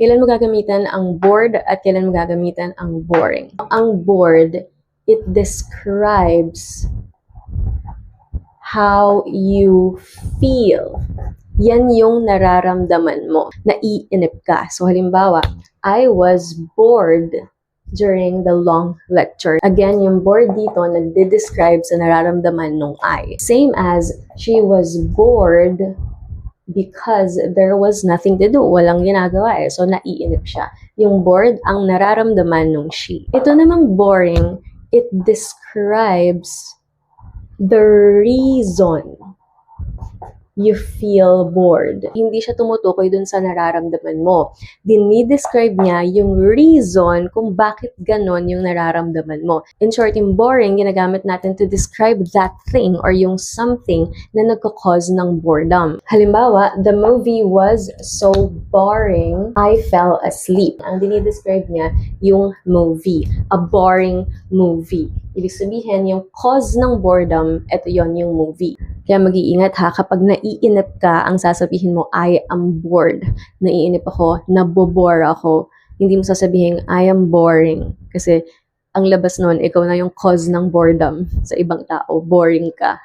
Kailan mo gagamitan ang bored at kailan mo gagamitan ang boring? Ang bored, it describes how you feel. Yan yung nararamdaman mo. Naiinip ka. So halimbawa, I was bored during the long lecture. Again, yung bored dito nagde-describe sa nararamdaman nung I. Same as, she was bored because there was nothing to do. Walang ginagawa eh. So, naiinip siya. Yung bored, ang nararamdaman nung she. Ito namang boring, it describes the reason you feel bored. Hindi siya tumutukoy dun sa nararamdaman mo. Dinidescribe niya yung reason kung bakit ganon yung nararamdaman mo. In short, yung boring, ginagamit natin to describe that thing or yung something na nagkakause ng boredom. Halimbawa, the movie was so boring, I fell asleep. Ang dinidescribe niya yung movie. A boring movie. Ibig sabihin, yung cause ng boredom, ito yon yung movie. Kaya mag-iingat ha, kapag naiinip ka, ang sasabihin mo, I am bored. Naiinip ako, nabobore ako. Hindi mo sasabihin, I am boring. Kasi ang labas nun, ikaw na yung cause ng boredom sa ibang tao. Boring ka.